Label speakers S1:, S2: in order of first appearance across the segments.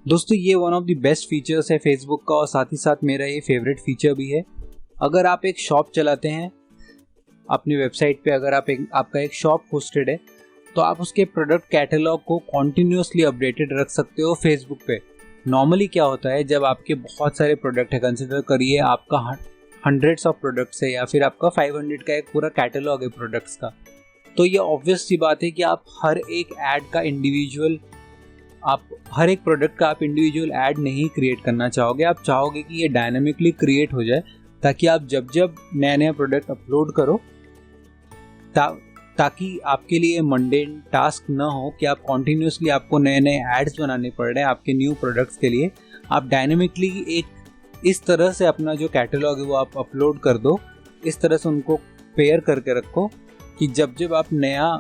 S1: दोस्तों ये one of the best features है फेसबुक का और साथ ही साथ मेरा ये फेवरेट फीचर भी है। अगर आप एक शॉप चलाते हैं अपनी वेबसाइट पे, अगर आपका एक शॉप होस्टेड है तो आप उसके प्रोडक्ट कैटलॉग को कॉन्टिन्यूसली अपडेटेड रख सकते हो फेसबुक पे। नॉर्मली क्या होता है, जब आपके बहुत सारे प्रोडक्ट है, कंसिडर करिए आपका हंड्रेड्स ऑफ प्रोडक्ट्स है या फिर आपका 500 का एक पूरा कैटलॉग है प्रोडक्ट्स का, तो ये ऑब्वियस सी बात है कि आप हर एक प्रोडक्ट का आप इंडिविजुअल ऐड नहीं क्रिएट करना चाहोगे। आप चाहोगे कि ये डायनामिकली क्रिएट हो जाए ताकि आप जब जब नया प्रोडक्ट अपलोड करो ताकि आपके लिए मंडेन टास्क ना हो कि आप कॉन्टिन्यूसली आपको नए एड्स बनाने पड़ रहे हैं आपके न्यू प्रोडक्ट्स के लिए। आप डायनामिकली एक इस तरह से अपना जो कैटलॉग है वो आप अपलोड कर दो, इस तरह से उनको पेयर करके रखो कि जब जब आप नया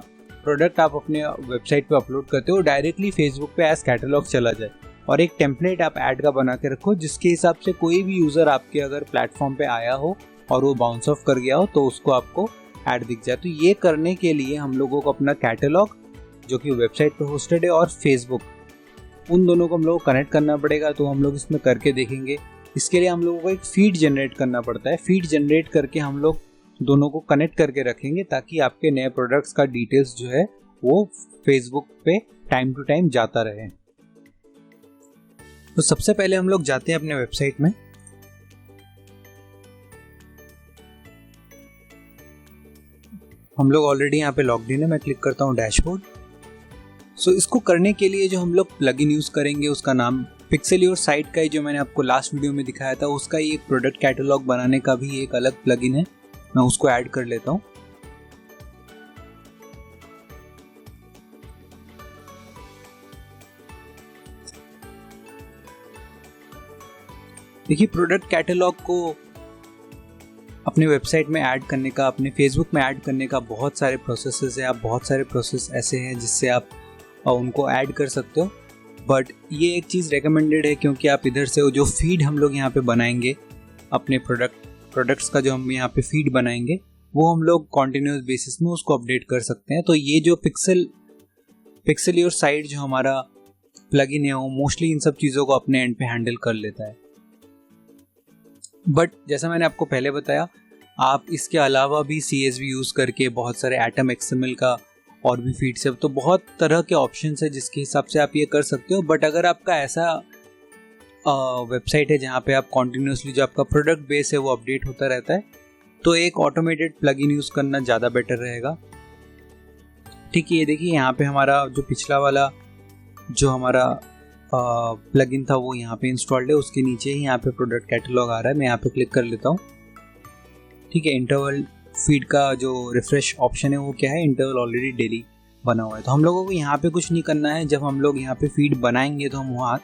S1: प्रोडक्ट आप अपने वेबसाइट पे अपलोड करते हो डायरेक्टली फेसबुक पे एज कैटलॉग चला जाए। और एक टेम्पलेट आप ऐड का बना के रखो जिसके हिसाब से कोई भी यूज़र आपके अगर प्लेटफॉर्म पे आया हो और वो बाउंस ऑफ कर गया हो तो उसको आपको ऐड दिख जाए। तो ये करने के लिए हम लोगों को अपना कैटलॉग जो कि वेबसाइट पे होस्टेड है और फेसबुक, उन दोनों को हम लोग को कनेक्ट करना पड़ेगा। तो हम लोग इसमें करके देखेंगे। इसके लिए हम लोगों को एक फीड जनरेट करना पड़ता है। फीड जनरेट करके हम लोग दोनों को कनेक्ट करके रखेंगे ताकि आपके नए प्रोडक्ट्स का डिटेल्स जो है वो फेसबुक पे टाइम टू टाइम जाता रहे। तो सबसे पहले हम लोग जाते हैं अपने वेबसाइट में। हम लोग ऑलरेडी यहाँ पे लॉग्ड इन है। मैं क्लिक करता हूँ डैशबोर्ड। सो इसको करने के लिए जो हम लोग प्लगइन यूज़ करेंगे उसका नाम पिक्सेल योर साइट का ही, जो मैंने आपको लास्ट वीडियो में दिखाया था उसका ही एक प्रोडक्ट कैटलॉग बनाने का भी एक अलग प्लगइन है। मैं उसको ऐड कर लेता हूँ। देखिए, प्रोडक्ट कैटलॉग को अपने वेबसाइट में ऐड करने का, अपने फेसबुक में ऐड करने का बहुत सारे प्रोसेसेस है। आप बहुत सारे प्रोसेस ऐसे हैं जिससे आप उनको ऐड कर सकते हो। बट ये एक चीज़ रेकमेंडेड है क्योंकि आप इधर से जो फीड हम लोग यहाँ पे बनाएंगे अपने प्रोडक्ट्स का, जो हम यहाँ पे फीड बनाएंगे वो हम लोग कॉन्टिन्यूस बेसिस में उसको अपडेट कर सकते हैं। तो ये जो पिक्सेल योर साइट जो हमारा प्लगइन है वो मोस्टली इन सब चीज़ों को अपने एंड पे हैंडल कर लेता है। बट जैसा मैंने आपको पहले बताया, आप इसके अलावा भी CSV यूज़ करके बहुत सारे एटम XML का और भी फीड्स है, तो बहुत तरह के ऑप्शंस है जिसके हिसाब से आप ये कर सकते हो। बट अगर आपका ऐसा वेबसाइट है जहाँ पे आप कॉन्टिन्यूसली जो आपका प्रोडक्ट बेस है वो अपडेट होता रहता है, तो एक ऑटोमेटेड प्लगइन यूज़ करना ज़्यादा बेटर रहेगा। ठीक है, ये देखिए यहाँ पे हमारा जो पिछला वाला जो हमारा प्लगइन था वो यहाँ पे इंस्टॉल्ड है। उसके नीचे ही यहाँ पे प्रोडक्ट कैटलॉग आ रहा है। मैं यहाँ पे क्लिक कर लेता हूँ। ठीक है, इंटरवल फीड का जो रिफ्रेश ऑप्शन है वो क्या है, इंटरवल ऑलरेडी डेली बना हुआ है। तो हम लोगों को यहाँ पे कुछ नहीं करना है। जब हम लोग यहाँ पे फीड बनाएंगे तो हम वहाँ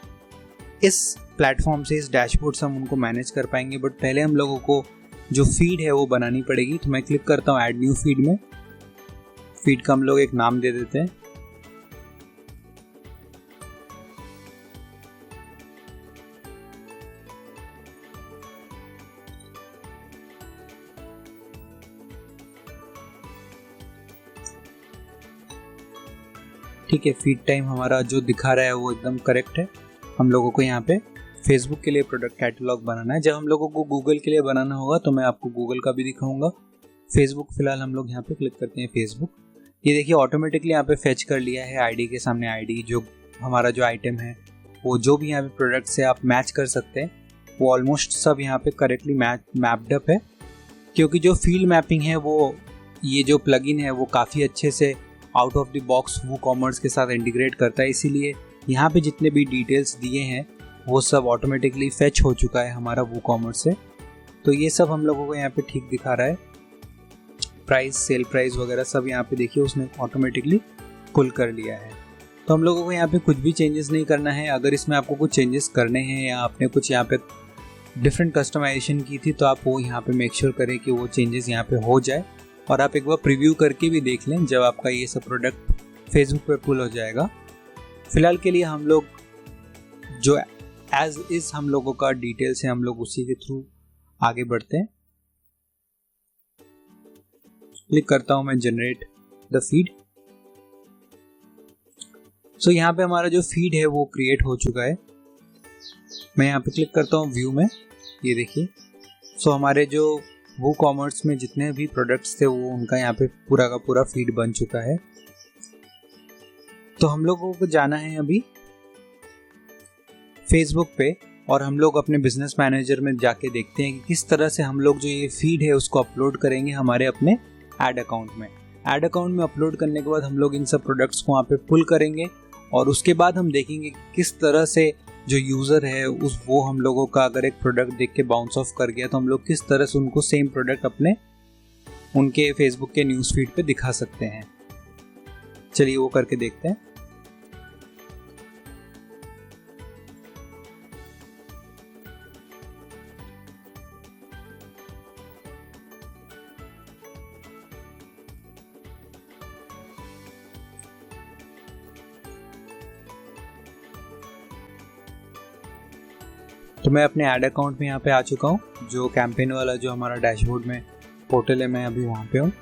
S1: इस प्लेटफॉर्म से, इस डैशबोर्ड से हम उनको मैनेज कर पाएंगे। बट पहले हम लोगों को जो फीड है वो बनानी पड़ेगी। तो मैं क्लिक करता हूँ ऐड न्यू फीड में। फीड का हम लोग एक नाम दे देते हैं। ठीक है, फीड टाइम हमारा जो दिखा रहा है वो एकदम करेक्ट है। हम लोगों को यहाँ पे फेसबुक के लिए प्रोडक्ट कैटलॉग बनाना है। जब हम लोगों को गूगल के लिए बनाना होगा तो मैं आपको गूगल का भी दिखाऊंगा। फेसबुक फिलहाल हम लोग यहाँ पे क्लिक करते हैं फेसबुक। ये देखिए ऑटोमेटिकली यहाँ पे फेच कर लिया है आईडी के सामने आईडी। जो हमारा जो आइटम है वो जो भी यहाँ पे प्रोडक्ट से आप मैच कर सकते हैं वो ऑलमोस्ट सब यहाँ पे करेक्टली मैप्ड अप है। क्योंकि जो फील्ड मैपिंग है वो, ये जो प्लगइन है वो काफ़ी अच्छे से out of the box WooCommerce के साथ इंटीग्रेट करता है। इसीलिए यहाँ पे जितने भी डिटेल्स दिए हैं वो सब ऑटोमेटिकली फेच हो चुका है हमारा वूकॉमर्स से। तो ये सब हम लोगों को यहाँ पे ठीक दिखा रहा है। प्राइस, सेल प्राइस वगैरह सब यहाँ पे देखिए उसने ऑटोमेटिकली पुल कर लिया है। तो हम लोगों को यहाँ पे कुछ भी चेंजेस नहीं करना है। अगर इसमें आपको कुछ चेंजेस करने हैं या आपने कुछ यहाँ पे डिफरेंट कस्टमाइजेशन की थी तो आप वो यहाँ पे मेक श्योर करें कि वो चेंजेस यहाँ पे हो जाए। और आप एक बार प्रीव्यू करके भी देख लें जब आपका ये सब प्रोडक्ट फेसबुक पे पुल हो जाएगा। फिलहाल के लिए हम लोग जो एज इज हम लोगों का डिटेल्स है हम लोग उसी के थ्रू आगे बढ़ते हैं। क्लिक करता हूं मैं जनरेट द फीड। सो यहाँ पे हमारा जो फीड है वो क्रिएट हो चुका है। मैं यहाँ पे क्लिक करता हूँ व्यू में, ये देखिए। सो हमारे जो वो कॉमर्स में जितने भी प्रोडक्ट्स थे वो उनका यहाँ पे पूरा का पूरा फीड बन चुका है। तो हम लोगों को जाना है अभी फेसबुक पे, और हम लोग अपने बिजनेस मैनेजर में जाके देखते हैं कि किस तरह से हम लोग जो ये फीड है उसको अपलोड करेंगे हमारे अपने एड अकाउंट में। एड अकाउंट में अपलोड करने के बाद हम लोग इन सब प्रोडक्ट्स को वहाँ पे पुल करेंगे, और उसके बाद हम देखेंगे किस तरह से जो यूज़र है वो हम लोगों का अगर एक प्रोडक्ट देख के बाउंस ऑफ कर गया तो हम लोग किस तरह से उनको सेम प्रोडक्ट अपने उनके फेसबुक के न्यूज़ फीड पे दिखा सकते हैं। चलिए वो करके देखते हैं। तो मैं अपने ऐड अकाउंट में यहाँ पे आ चुका हूँ, जो कैंपेन वाला जो हमारा डैशबोर्ड में पोर्टल है, मैं अभी वहाँ पे हूँ।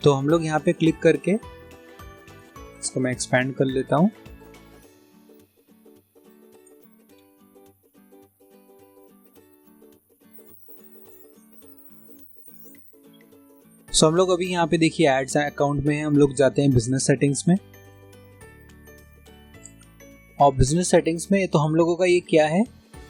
S1: तो हम लोग यहाँ पे क्लिक करके इसको मैं एक्सपेंड कर लेता हूँ। सो हम लोग अभी यहाँ पे देखिए एड्स अकाउंट में हम लोग जाते हैं बिजनेस सेटिंग्स में, और बिजनेस सेटिंग्स में तो हम लोगों का ये क्या है,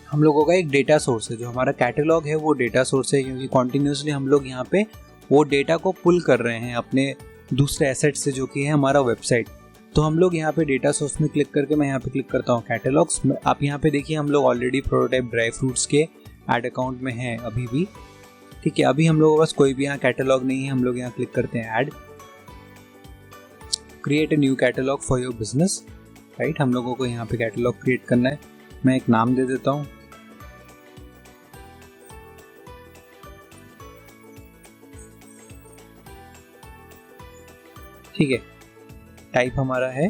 S1: हम लोगों का एक डेटा सोर्स है। जो हमारा कैटलॉग है वो डेटा सोर्स है, क्योंकि कॉन्टिन्यूसली हम लोग यहाँ पे वो डेटा को पुल कर रहे हैं अपने दूसरे एसेट से, जो कि है हमारा वेबसाइट। तो हम लोग यहाँ पे डेटा सोर्स में क्लिक करके मैं यहाँ पे क्लिक करता हूँ कैटलॉग्स में। आप यहाँ पे देखिए हम लोग ऑलरेडी प्रोटोटाइप ड्राई फ्रूट्स के एड अकाउंट में हैं अभी भी, ठीक है। अभी हम लोगों के पास कोई भी यहाँ कैटलॉग नहीं है। हम लोग यहाँ क्लिक करते हैं add, create a new catalogue for your business, right. हम लोगों को यहाँ पे कैटलॉग क्रिएट करना है। मैं एक नाम दे देता हूँ, ठीक है। टाइप हमारा है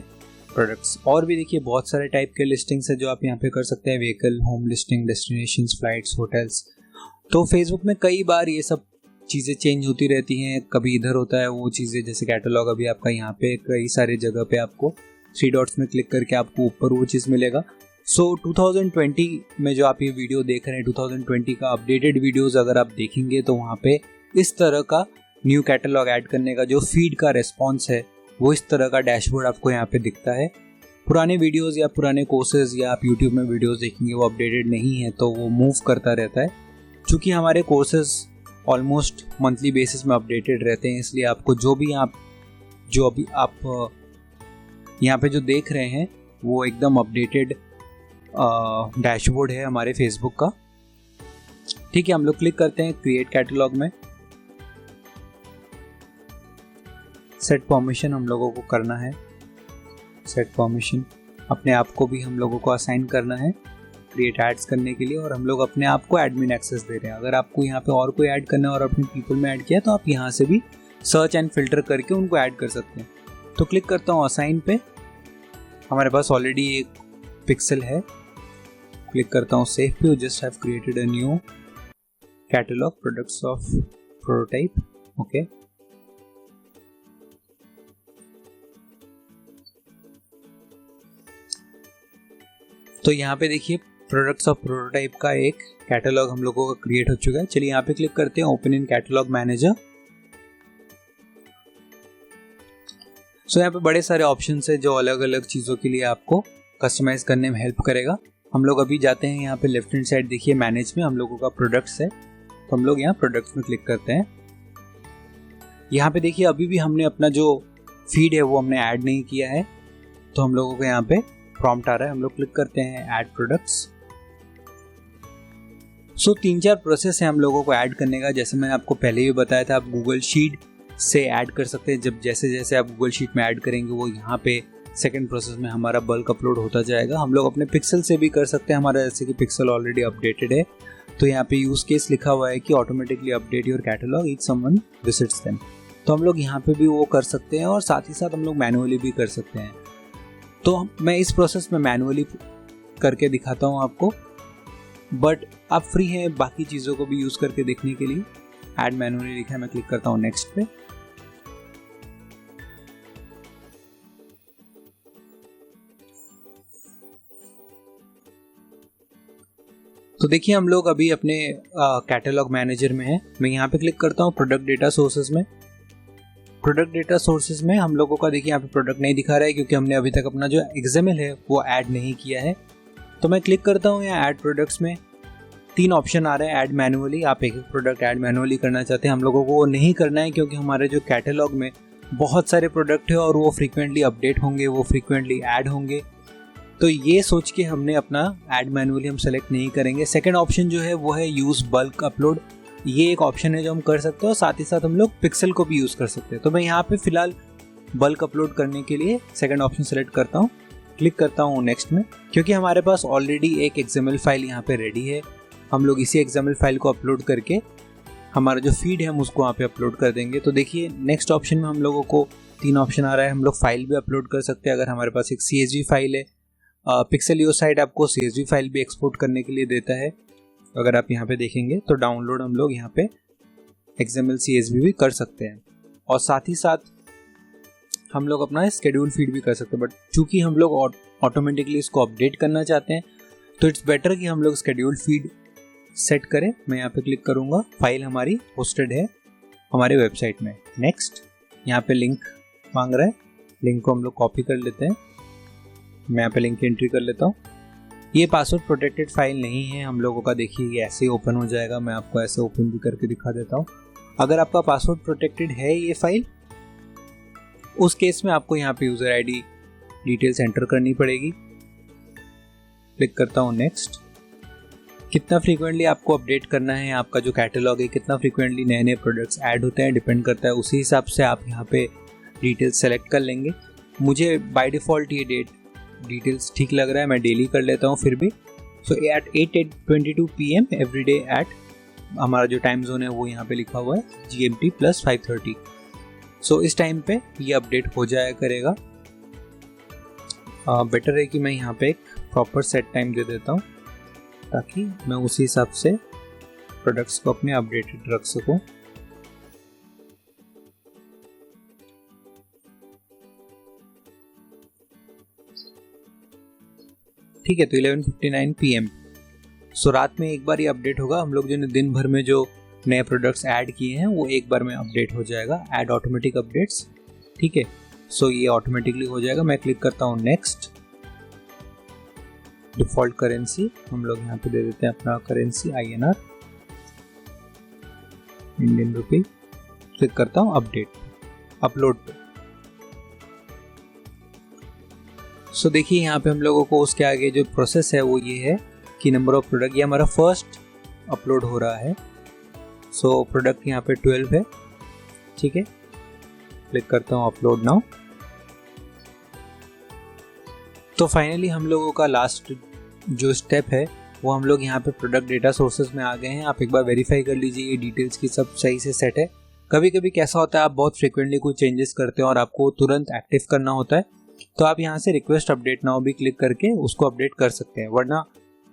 S1: प्रोडक्ट्स। और भी देखिए बहुत सारे टाइप के लिस्टिंग्स है जो आप यहाँ पे कर सकते हैं, vehicle, home listing, destinations, flights, hotels. तो फेसबुक में कई बार ये सब चीज़ें चेंज होती रहती हैं, कभी इधर होता है वो चीज़ें, जैसे कैटलॉग अभी आपका यहाँ पे कई सारे जगह पे आपको 3 डॉट्स में क्लिक करके आपको ऊपर वो चीज़ मिलेगा। सो 2020 में जो आप ये वीडियो देख रहे हैं, 2020 का अपडेटेड वीडियोज़ अगर आप देखेंगे तो वहाँ पे इस तरह का न्यू कैटलॉग ऐड करने का जो फीड का रिस्पॉन्स है वो इस तरह का डैशबोर्ड आपको यहाँ पे दिखता है। पुराने वीडियोस या पुराने कोर्सेज या आप यूट्यूब में वीडियोस देखेंगे वो अपडेटेड नहीं है, तो वो मूव करता रहता है। क्योंकि हमारे कोर्सेज ऑलमोस्ट मंथली बेसिस में अपडेटेड रहते हैं, इसलिए आपको जो अभी आप यहाँ पे जो देख रहे हैं वो एकदम अपडेटेड डैशबोर्ड है हमारे फेसबुक का, ठीक है। हम लोग क्लिक करते हैं क्रिएट कैटलॉग में। सेट परमिशन हम लोगों को करना है, सेट परमिशन अपने आप को भी हम लोगों को असाइन करना है क्रिएट एड्स करने के लिए, और हम लोग अपने आप को एडमिन एक्सेस दे रहे हैं। अगर आपको यहाँ पे और कोई ऐड करना है और अपने पीपल में ऐड किया तो आप यहाँ से भी सर्च एंड फिल्टर करके उनको ऐड कर सकते हैं। तो क्लिक करता हूँ असाइन पे, हमारे पास ऑलरेडी एक पिक्सल है। क्लिक करता हूँ सेव पे, just have created a new catalogue products of prototype, okay. तो यहाँ पे देखिए प्रोडक्ट्स ऑफ प्रोटोटाइप का एक कैटलॉग हम लोगों का क्रिएट हो चुका है। चलिए यहाँ पे क्लिक करते हैं ओपन इन कैटलॉग मैनेजर। सो यहाँ पे बड़े सारे ऑप्शंस है जो अलग अलग चीज़ों के लिए आपको कस्टमाइज करने में हेल्प करेगा। हम लोग अभी जाते हैं यहाँ पे लेफ्ट हैंड साइड, देखिए मैनेज में हम लोगों का प्रोडक्ट्स है, तो हम लोग यहाँ प्रोडक्ट्स में क्लिक करते हैं। यहाँ पे देखिए अभी भी हमने अपना जो फीड है वो हमने ऐड नहीं किया है, तो हम लोगों को यहाँ पे प्रॉम्प्ट आ रहा है। हम लोग क्लिक करते हैं ऐड प्रोडक्ट्स। सो 3-4 प्रोसेस है हम लोगों को ऐड करने का। जैसे मैंने आपको पहले भी बताया था, आप गूगल शीट से ऐड कर सकते हैं। जब जैसे जैसे आप गूगल शीट में ऐड करेंगे वो यहाँ पे सेकंड प्रोसेस में हमारा बल्क अपलोड होता जाएगा। हम लोग अपने पिक्सल से भी कर सकते हैं, हमारा जैसे कि पिक्सल ऑलरेडी अपडेटेड है, तो यहाँ पे यूज केस लिखा हुआ है कि automatically update your catalogue each someone visits them. तो हम लोग यहाँ पे भी वो कर सकते हैं, और साथ ही साथ हम लोग मैनुअली भी कर सकते हैं। तो मैं इस प्रोसेस में मैनुअली करके दिखाता हूँ आपको, बट आप फ्री हैं बाकी चीज़ों को भी यूज़ करके देखने के लिए। ऐड मैनुअली लिखा है, मैं क्लिक करता हूँ नेक्स्ट पे। तो देखिए हम लोग अभी अपने कैटलॉग मैनेजर में हैं। मैं यहाँ पे क्लिक करता हूँ प्रोडक्ट डेटा सोर्सेज में। प्रोडक्ट डेटा सोर्सेज में हम लोगों का देखिए यहाँ पे प्रोडक्ट नहीं दिखा रहा है क्योंकि हमने अभी तक अपना जो XML है वो ऐड नहीं किया है। तो मैं क्लिक करता हूँ यहाँ ऐड प्रोडक्ट्स में। 3 ऑप्शन आ रहे हैं ऐड मैनुअली। आप एक प्रोडक्ट ऐड मैनुअली करना चाहते हैं, हम लोगों को वो नहीं करना है क्योंकि हमारे जो कैटलॉग में बहुत सारे प्रोडक्ट है और वो फ्रीक्वेंटली अपडेट होंगे, वो फ्रीक्वेंटली ऐड होंगे। तो ये सोच के हमने अपना ऐड मैनुअली हम सेलेक्ट नहीं करेंगे। सेकंड ऑप्शन जो है वो है यूज़ बल्क अपलोड। ये एक ऑप्शन है जो हम कर सकते हैं और साथ ही साथ हम लोग पिक्सल को भी यूज़ कर सकते हैं। तो मैं यहाँ पे फिलहाल बल्क अपलोड करने के लिए सेकंड ऑप्शन सेलेक्ट करता हूँ, क्लिक करता हूँ नेक्स्ट में। क्योंकि हमारे पास ऑलरेडी एक XML फाइल यहाँ पे रेडी है, हम लोग इसी XML फाइल को अपलोड करके हमारा जो फीड है हम उसको वहाँ पे अपलोड कर देंगे। तो देखिए नेक्स्ट ऑप्शन में हम लोगों को 3 ऑप्शन आ रहा है। हम लोग फाइल भी अपलोड कर सकते हैं अगर हमारे पास एक CSV फाइल है। पिक्सेलियो साइट आपको CSV फाइल भी एक्सपोर्ट करने के लिए देता है। अगर आप यहाँ पे देखेंगे तो डाउनलोड हम लोग यहाँ पे XML CSV भी कर सकते हैं और साथ ही साथ हम लोग अपना स्केड्यूल फीड भी कर सकते हैं। बट चूंकि हम लोग ऑटोमेटिकली इसको अपडेट करना चाहते हैं तो इट्स बेटर कि हम लोग स्केड्यूल फीड सेट करें। मैं यहाँ पे क्लिक करूँगा, फाइल हमारी होस्टेड है हमारे वेबसाइट में। नेक्स्ट, यहाँ पे लिंक मांग रहा है, लिंक को हम लोग कॉपी कर लेते हैं। मैं यहाँ पे लिंक की एंट्री कर लेता हूँ। ये पासवर्ड प्रोटेक्टेड फाइल नहीं है हम लोगों का, देखिए ये ऐसे ही ओपन हो जाएगा। मैं आपको ऐसे ओपन भी करके दिखा देता हूँ। अगर आपका पासवर्ड प्रोटेक्टेड है ये फाइल, उस केस में आपको यहाँ पे यूज़र ID डिटेल्स एंटर करनी पड़ेगी। क्लिक करता हूँ नेक्स्ट। कितना फ्रीक्वेंटली आपको अपडेट करना है आपका जो कैटलॉग है, कितना फ्रीक्वेंटली नए नए प्रोडक्ट्स ऐड होते हैं, डिपेंड करता है। उसी हिसाब से आप यहाँ पे डिटेल्स सेलेक्ट कर लेंगे। मुझे बाय डिफ़ॉल्ट ये डिटेल्स ठीक लग रहा है, मैं डेली कर लेता हूँ फिर भी। So at 8:22 PM every day at, हमारा जो टाइम जोन है वो यहाँ पे लिखा हुआ है GMT + 5:30। सो इस टाइम पे ये अपडेट हो जाया करेगा। बेटर है कि मैं यहाँ पे एक प्रॉपर सेट टाइम दे देता हूँ ताकि मैं उसी हिसाब से प्रोडक्ट्स को अपने अपडेटेड रख सकूँ। ठीक है, तो 11:59 PM। सो रात में एक बार ये अपडेट होगा। हम लोग जो दिन भर में जो नए प्रोडक्ट्स ऐड किए हैं वो एक बार में अपडेट हो जाएगा, ऐड ऑटोमेटिक अपडेट्स। ठीक है, सो ये ऑटोमेटिकली हो जाएगा। मैं क्लिक करता हूँ नेक्स्ट। डिफ़ॉल्ट करेंसी हम लोग यहाँ पे दे देते हैं अपना currency INR, Indian rupee. Click करता हूँ अपडेट, अपलोड पे। सो देखिए यहाँ पे हम लोगों को उसके आगे जो प्रोसेस है वो ये है कि नंबर ऑफ प्रोडक्ट, ये हमारा फर्स्ट अपलोड हो रहा है। सो प्रोडक्ट यहाँ पे 12 है। ठीक है, क्लिक करता हूँ अपलोड नाउ। तो फाइनली हम लोगों का लास्ट जो स्टेप है वो हम लोग यहाँ पे प्रोडक्ट डेटा सोर्सेज में आ गए हैं। आप एक बार वेरीफाई कर लीजिए ये डिटेल्स की सब सही से सेट है। कभी कभी कैसा होता है, आप बहुत फ्रिक्वेंटली कुछ चेंजेस करते हैं और आपको तुरंत एक्टिव करना होता है, तो आप यहाँ से रिक्वेस्ट अपडेट नाउ भी क्लिक करके उसको अपडेट कर सकते हैं। वरना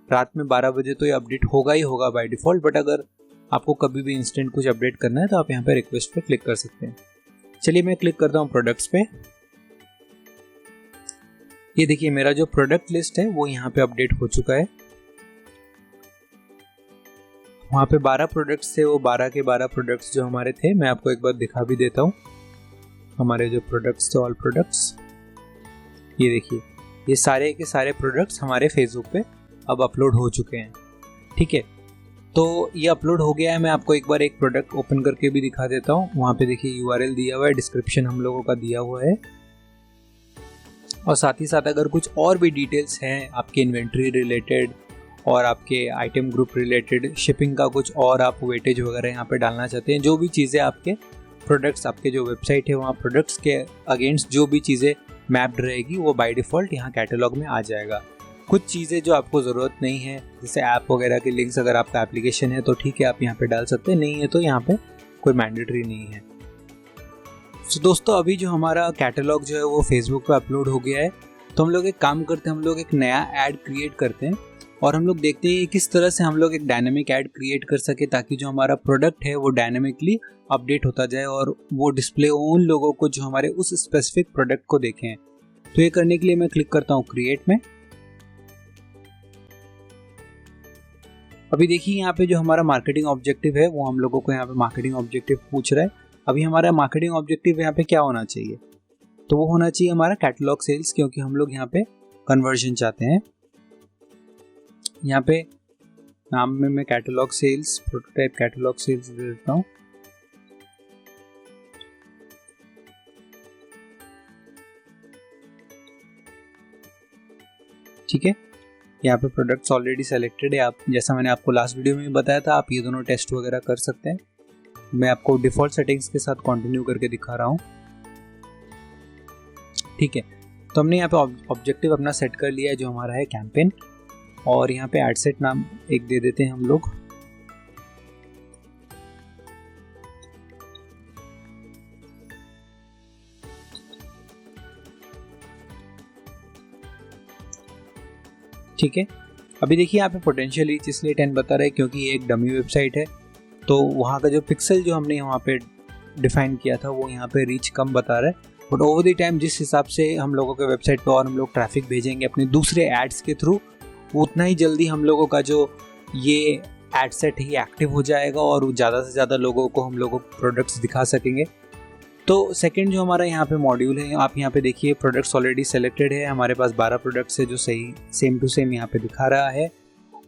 S1: रात में 12 बजे तो ये अपडेट होगा ही होगा बाय डिफ़ॉल्ट। बट अगर आपको कभी भी इंस्टेंट कुछ अपडेट करना है तो आप यहाँ पे रिक्वेस्ट पे क्लिक कर सकते हैं। चलिए मैं क्लिक करता हूँ प्रोडक्ट्स पे। ये देखिए मेरा जो प्रोडक्ट लिस्ट है वो यहाँ पे अपडेट हो चुका है। वहाँ पे 12 प्रोडक्ट्स थे, वो 12 के 12 प्रोडक्ट्स जो हमारे थे, मैं आपको एक बार दिखा भी देता हूँ। हमारे जो प्रोडक्ट्स थे, ऑल प्रोडक्ट्स, ये देखिए ये सारे के सारे प्रोडक्ट्स हमारे फेसबुक पे अब अपलोड हो चुके हैं। ठीक है, तो ये अपलोड हो गया है। मैं आपको एक बार एक प्रोडक्ट ओपन करके भी दिखा देता हूँ। वहाँ पे देखिए URL दिया हुआ है, डिस्क्रिप्शन हम लोगों का दिया हुआ है और साथ ही साथ अगर कुछ और भी डिटेल्स हैं आपके इन्वेंट्री रिलेटेड और आपके आइटम ग्रुप रिलेटेड, शिपिंग का कुछ और आप वेटेज वगैरह यहाँ पे डालना चाहते हैं, जो भी चीज़ें आपके प्रोडक्ट्स, आपके जो वेबसाइट है वहाँ प्रोडक्ट्स के अगेंस्ट जो भी चीज़ें मैप्ड रहेगी वो बाय डिफ़ॉल्ट यहाँ कैटलॉग में आ जाएगा। कुछ चीज़ें जो आपको ज़रूरत नहीं है, जैसे ऐप वगैरह के लिंक्स, अगर आपका एप्लीकेशन है तो ठीक है आप यहाँ पे डाल सकते हैं, नहीं है तो यहाँ पे कोई मैंडेटरी नहीं है। तो दोस्तों अभी जो हमारा कैटलॉग जो है वो फेसबुक पे अपलोड हो गया है। तो हम लोग एक काम करते हैं, हम लोग एक नया ऐड क्रिएट करते हैं और हम लोग देखते हैं किस तरह से हम लोग एक डायनेमिक ऐड क्रिएट कर सके ताकि जो हमारा प्रोडक्ट है वो डायनेमिकली अपडेट होता जाए और वो डिस्प्ले उन लोगों को जो हमारे उस स्पेसिफिक प्रोडक्ट को देखें। तो ये करने के लिए मैं क्लिक करता हूँ क्रिएट में। अभी देखिए यहाँ पे जो हमारा मार्केटिंग ऑब्जेक्टिव है वो हम लोगों को यहाँ पे मार्केटिंग ऑब्जेक्टिव पूछ रहा है। अभी हमारा मार्केटिंग ऑब्जेक्टिव यहाँ पे क्या होना चाहिए, तो वो होना चाहिए हमारा कैटलॉग सेल्स, क्योंकि हम लोग यहाँ पे कन्वर्जन चाहते हैं। यहाँ पे नाम में मैं catalogue sales, prototype catalogue sales दे देता हूँ। ठीक है, यहाँ पे प्रोडक्ट्स ऑलरेडी सेलेक्टेड है। आप जैसा मैंने आपको लास्ट वीडियो में बताया था, आप ये दोनों टेस्ट वगैरह कर सकते हैं। मैं आपको डिफ़ॉल्ट सेटिंग्स के साथ कंटिन्यू करके दिखा रहा हूँ। ठीक है, तो हमने यहाँ पे ऑब्जेक्टिव अपना सेट कर लिया है जो हमारा है कैंपेन, और यहाँ पे एड सेट नाम एक दे देते हैं हम लोग। ठीक है, अभी देखिए यहाँ पे पोटेंशियल रीच इसलिए 10 बता रहा है क्योंकि ये एक डमी वेबसाइट है, तो वहाँ का जो पिक्सल जो हमने वहाँ पे डिफाइन किया था वो यहाँ पे रीच कम बता रहा है। बट ओवर द टाइम जिस हिसाब से हम लोगों के वेबसाइट पर और हम लोग ट्रैफिक भेजेंगे अपने दूसरे एड्स के थ्रू, उतना ही जल्दी हम लोगों का जो ये एड सेट ही एक्टिव हो जाएगा और ज़्यादा से ज़्यादा लोगों को हम लोग प्रोडक्ट्स दिखा सकेंगे। तो सेकंड जो हमारा यहाँ पे मॉड्यूल है, आप यहाँ पे देखिए प्रोडक्ट्स ऑलरेडी सेलेक्टेड है। हमारे पास 12 प्रोडक्ट्स है जो सही सेम टू सेम यहाँ पे दिखा रहा है।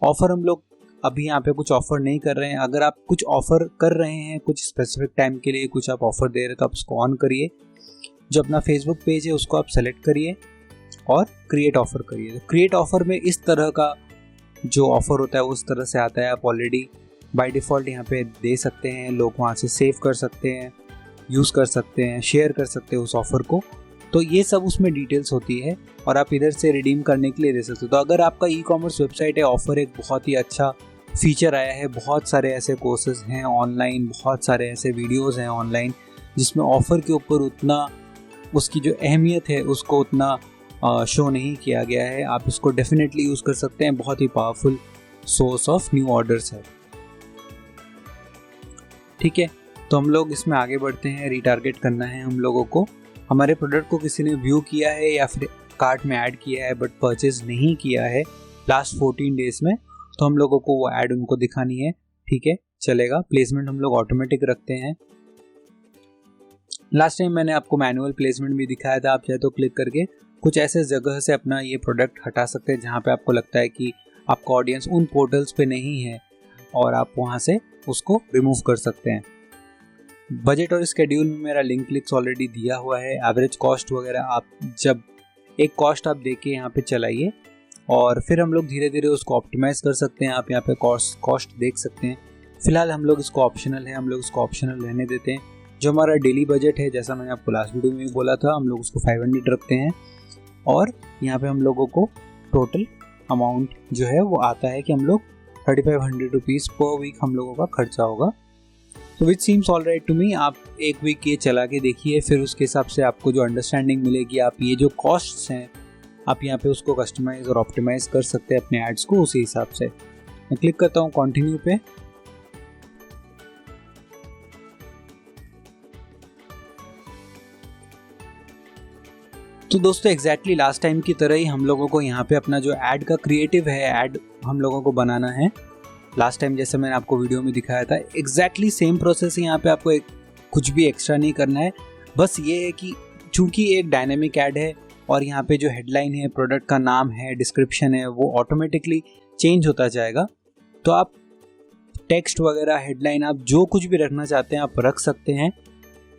S1: ऑफ़र हम लोग अभी यहाँ पे कुछ ऑफ़र नहीं कर रहे हैं। अगर आप कुछ ऑफ़र कर रहे हैं कुछ स्पेसिफिक टाइम के लिए, कुछ आप ऑफ़र दे रहे हैं, तो आप उसको ऑन करिए। जो अपना फेसबुक पेज है उसको आप सेलेक्ट करिए और क्रिएट ऑफ़र करिए। तो क्रिएट ऑफ़र में इस तरह का जो ऑफ़र होता है उस तरह से आता है। आप ऑलरेडी बाय डिफ़ॉल्ट यहाँ पे दे सकते हैं, लोग वहाँ से सेव कर सकते हैं, यूज़ कर सकते हैं, शेयर कर सकते हैं उस ऑफ़र को। तो ये सब उसमें डिटेल्स होती है और आप इधर से रिडीम करने के लिए दे सकते हो। तो अगर आपका ई कॉमर्स वेबसाइट है, ऑफ़र एक बहुत ही अच्छा फीचर आया है। बहुत सारे ऐसे कोर्सेज हैं ऑनलाइन, बहुत सारे ऐसे वीडियोज़ हैं ऑनलाइन जिसमें ऑफ़र के ऊपर उतना उसकी जो अहमियत है उसको उतना शो नहीं किया गया है। आप इसको डेफिनेटली यूज़ कर सकते हैं, बहुत ही powerful source of new orders है। ठीक है, तो हम लोग इसमें आगे बढ़ते हैं। रीटारगेट करना है हम लोगों को। हमारे प्रोडक्ट को किसी ने व्यू किया है या फिर कार्ट में ऐड किया है बट परचेज नहीं किया है लास्ट 14 डेज़ में, तो हम लोगों को वो ऐड उनको दिखानी है। ठीक है, चलेगा। प्लेसमेंट हम लोग ऑटोमेटिक रखते हैं। लास्ट टाइम मैंने आपको मैनुअल प्लेसमेंट भी दिखाया था। आप चाहे तो क्लिक करके कुछ ऐसे जगह से अपना ये प्रोडक्ट हटा सकते हैं जहाँ पे आपको लगता है कि आपका ऑडियंस उन पोर्टल्स पे नहीं है और आप वहाँ से उसको रिमूव कर सकते हैं। बजट और स्केड्यूल में मेरा लिंक क्लिक्स ऑलरेडी दिया हुआ है। एवरेज कॉस्ट वगैरह आप जब एक कॉस्ट आप देख के यहाँ पे चलाइए और फिर हम लोग धीरे धीरे उसको ऑप्टिमाइज़ कर सकते हैं। आप यहाँ पे कॉस्ट देख सकते हैं। फिलहाल हम लोग इसको ऑप्शनल है, हम लोग इसको ऑप्शनल रहने देते हैं। जो हमारा डेली बजट है, जैसा मैंने आपको लास्ट वीडियो में भी बोला था, हम लोग उसको 500 रखते हैं और यहाँ पे हम लोगों को टोटल अमाउंट जो है वो आता है कि हम लोग 3500 रुपीज़ पर वीक हम लोगों का खर्चा होगा। तो which seems all right to me. आप एक वीक ये चला के देखिए, फिर उसके हिसाब से आपको जो अंडरस्टैंडिंग मिलेगी, आप ये जो कॉस्ट्स हैं आप यहाँ पे उसको कस्टमाइज़ और ऑप्टिमाइज़ कर सकते हैं अपने एड्स को उसी हिसाब से। मैं क्लिक करता हूँ कंटिन्यू पे। तो दोस्तों एग्जैक्टली लास्ट टाइम की तरह ही हम लोगों को यहाँ पे अपना जो ऐड का क्रिएटिव है, ऐड हम लोगों को बनाना है। लास्ट टाइम जैसे मैंने आपको वीडियो में दिखाया था, एग्जैक्टली सेम प्रोसेस है। यहाँ पे आपको कुछ भी एक्स्ट्रा नहीं करना है। बस ये है कि चूंकि एक डायनेमिक ऐड है और यहाँ पे जो हेडलाइन है, प्रोडक्ट का नाम है, डिस्क्रिप्शन है, वो ऑटोमेटिकली चेंज होता जाएगा। तो आप टेक्स्ट वगैरह, हेडलाइन, आप जो कुछ भी रखना चाहते हैं आप रख सकते हैं।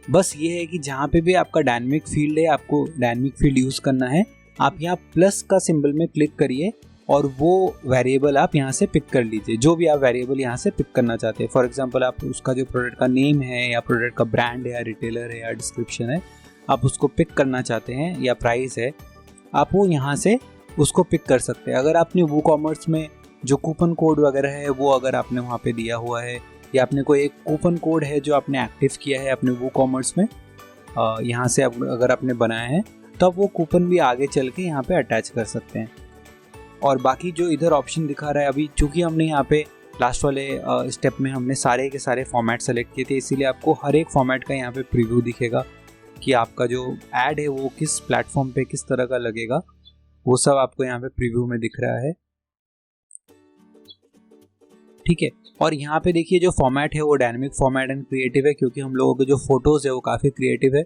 S1: बस ये है कि जहाँ पे भी आपका डायनेमिक फील्ड है, आपको डायनेमिक फील्ड यूज़ करना है। आप यहाँ प्लस का सिंबल में क्लिक करिए और वो वेरिएबल आप यहाँ से पिक कर लीजिए, जो भी आप वेरिएबल यहाँ से पिक करना चाहते हैं। फॉर एग्जांपल आप उसका जो प्रोडक्ट का नेम है या प्रोडक्ट का ब्रांड है या रिटेलर है या डिस्क्रिप्शन है, आप उसको पिक करना चाहते हैं, या प्राइस है, आप वो यहाँ से उसको पिक कर सकते हैं। अगर आपने वो कॉमर्स में जो कूपन कोड वगैरह है वो अगर आपने वहाँ पे दिया हुआ है, या आपने कोई एक कूपन कोड है जो आपने एक्टिव किया है अपने वो कॉमर्स में, यहाँ से अगर आपने बनाया है, तो आप वो कूपन भी आगे चल के यहाँ पे अटैच कर सकते हैं। और बाकी जो इधर ऑप्शन दिखा रहा है, अभी चूँकि हमने यहाँ पे लास्ट वाले स्टेप में हमने सारे के सारे फॉर्मेट सेलेक्ट किए थे, इसीलिए आपको हर एक फॉर्मेट का यहाँ पे प्रीव्यू दिखेगा कि आपका जो ऐड है वो किस प्लेटफॉर्म पे किस तरह का लगेगा, वो सब आपको यहाँ पे प्रीव्यू में दिख रहा है। ठीक है। और यहाँ पे देखिए जो फॉर्मेट है वो डायनेमिक फॉर्मेट एंड क्रिएटिव है, क्योंकि हम लोगों के जो फोटोज़ है वो काफ़ी क्रिएटिव है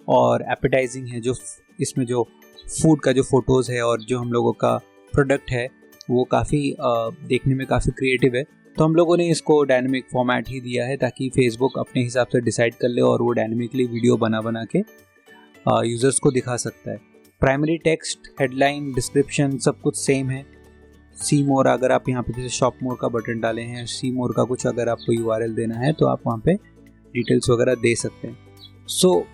S1: और एपेटाइजिंग है। जो इसमें जो फूड का जो फोटोज़ है और जो हम लोगों का प्रोडक्ट है वो काफ़ी देखने में काफ़ी क्रिएटिव है। तो हम लोगों ने इसको डायनेमिक फॉर्मेट ही दिया है ताकि फेसबुक अपने हिसाब से डिसाइड कर ले और वो डायनेमिकली वीडियो बना के यूज़र्स को दिखा सकता है। प्राइमरी टेक्स्ट, हेडलाइन, डिस्क्रिप्शन सब कुछ सेम है। सी मोर, अगर आप यहाँ पे जैसे शॉप मोर का बटन डाले हैं, सी मोर का कुछ अगर आपको URL देना है तो आप वहाँ पे डिटेल्स वगैरह दे सकते हैं। So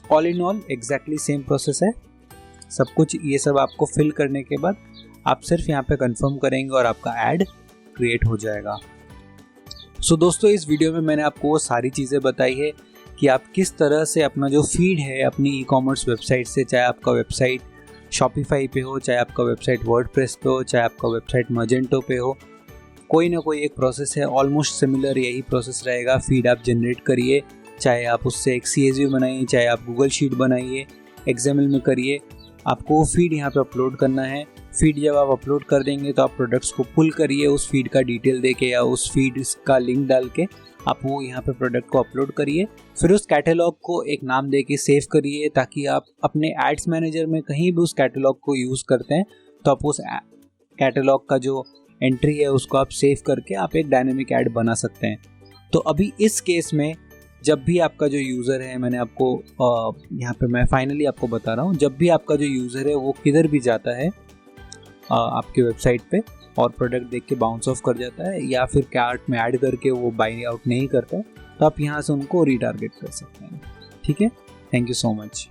S1: all in all exactly same process है सब कुछ। ये सब आपको फिल करने के बाद आप सिर्फ यहाँ पे कंफर्म करेंगे और आपका ऐड क्रिएट हो जाएगा। सो दोस्तों, इस वीडियो में मैंने आपको वो सारी चीज़ें बताई है कि आप किस तरह से अपना जो फीड है अपनी ई-कॉमर्स वेबसाइट से, चाहे आपका वेबसाइट शॉपिफाई पे हो, चाहे आपका वेबसाइट वर्डप्रेस पे हो, चाहे आपका वेबसाइट मजेंटो पे हो, कोई ना कोई एक प्रोसेस है, ऑलमोस्ट सिमिलर यही प्रोसेस रहेगा। फीड आप जनरेट करिए, चाहे आप उससे एक CSV बनाइए, चाहे आप गूगल शीट बनाइए, XML में करिए, आपको वो फीड यहाँ पे अपलोड करना है। फीड जब आप अपलोड कर देंगे तो आप प्रोडक्ट्स को पुल करिए, उस फीड का डिटेल देके या उस फीड का लिंक डाल के आप वो यहाँ पे प्रोडक्ट को अपलोड करिए। फिर उस कैटलॉग को एक नाम दे के सेव करिए ताकि आप अपने एड्स मैनेजर में कहीं भी उस कैटलॉग को यूज़ करते हैं तो आप उस कैटलॉग का जो एंट्री है उसको आप सेव करके आप एक डायनेमिक ऐड बना सकते हैं। तो अभी इस केस में जब भी आपका जो यूज़र है, मैंने आपको यहाँ पे मैं फाइनली आपको बता रहा हूँ, जब भी आपका जो यूज़र है वो किधर भी जाता है आपके वेबसाइट पे और प्रोडक्ट देख के बाउंस ऑफ कर जाता है या फिर कार्ट में ऐड करके वो बाय आउट नहीं करता है, तो आप यहाँ से उनको रीटारगेट कर सकते हैं। ठीक है, थैंक यू सो मच।